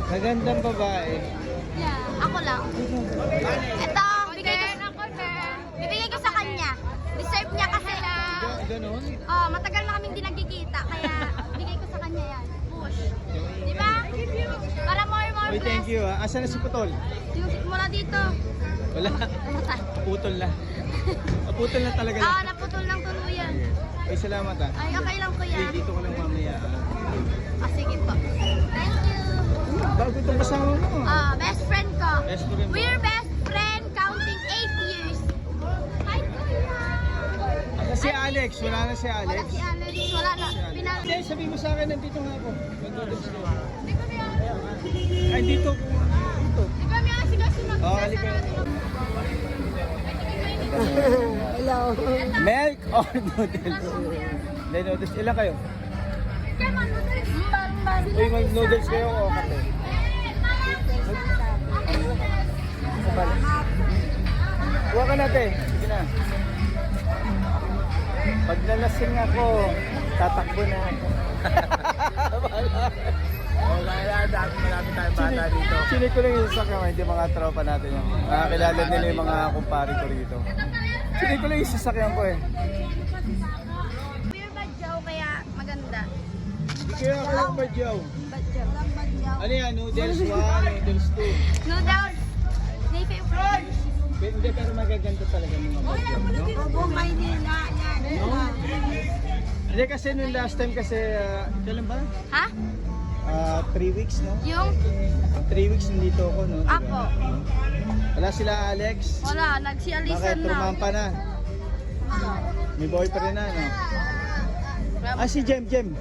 Magandang babae. Yeah, ako lang. Ito, bibigay ko sa kanya. Deserve niya kasi. Ganon? Oh, matagal na kaming di nagkikita, kaya bigay ko sa kanya yan. Push. Di ba? Para more Uy, thank you ah. Asan na si Putol? Mula dito. Wala. Naputol na. Naputol na talaga Ah, lang. naputol ng tuluyan. Ay, salamat ah. Ay, okay lang kuya. Hey, dito ko lang mamaya. Ah, sige po. Thank you. Bago itong kasama mo. Ah, best friend ko. Best friend mo. We're best friend counting 8 years. Hi, kuya. Si Alex, wala na si Alex. Wala si Alex. Wala na. Hindi, sabihin mo sa akin, nandito nga ako. Nandito ko. Hindi kami Ay, dito. Dito. Hindi kami asigasin mag Oh, halika. Hello. Milk or noodles? Hindi, noodles. Ilan kayo? Uy, mag-noodles kayo o kape? Sabal. Huwag ka natin. Sige na. Pag nalasing ako, tatakbo na ako. Dati marami tayong bata dito. Sinig ko lang yung sasakyan, hindi mga tropa natin yun. Nakakilala nila yung mga kumpari ko rito. Sinig ko lang yung sasakyan ko eh. We're badyaw kaya maganda. Kaya ako lang ba, Joe? Badyaw. Ano yan? Noodles 1, noodles 2. Noodles. Navy French. Hindi, pero magaganda talaga mga badyaw, no? Opo, Maynila. Yan. Hindi kasi nung last time kasi, kailan ba? Ha? 3 weeks, no? Yung? 3 weeks nandito ako, no? Diba? Ako. Wala sila Alex. Wala, Bakit? nagsialisan na. Trumampa na. May boyfriend na, no? Ah, si Jem. Yung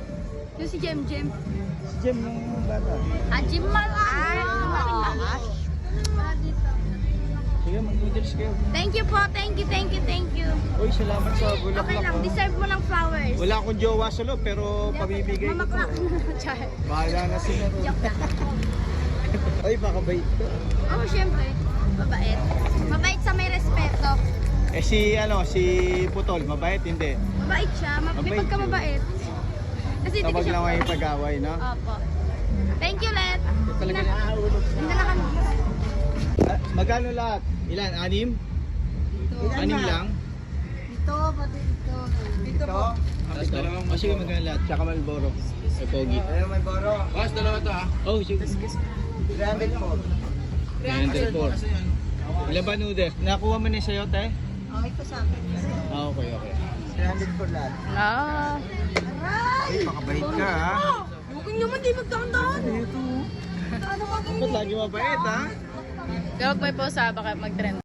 si Jem. Si Jem nung bata. Ah, Jim man. Sige, mag-noodles kayo. Thank you po, thank you. Uy, salamat sa bulaklak. Okay lang, oh. deserve mo ng flowers. Wala akong jowa sa loob, pero pamibigay ko to. Mamaklak. Char. Bahala na sila ron. Joke lang. Ay, baka bait ka. Oh, syempre. Mabait. Mabait sa may respeto. Eh si Putol, mabait hindi. Mabait siya. Di Mabait pagka yun. mabait. Kasi hindi Tabag siya. lang kayo pag-away, no? Opo. Thank you, Let. Talaga Hindi na kami. Magkano lahat? Ilan? 6? 6 lang? Dito, pati dito. Dito po. Tapos dalawang sige, magkano lahat? Tsaka Malboro. Ay, Pogi. Ayun, may boro. Boss, dalawa to ha. Oh, sige. 300 po. 304. Ilan ba noodles? Nakuha mo na sa'yo, te? Okay po sa akin. Ah, okay. 300 po lahat. Ah. Ay, makabait ka, ha? Huwag naman, di magdaan-daan. Ba't lagi mabait, ha? Gawag pa po sa baka mag-trend.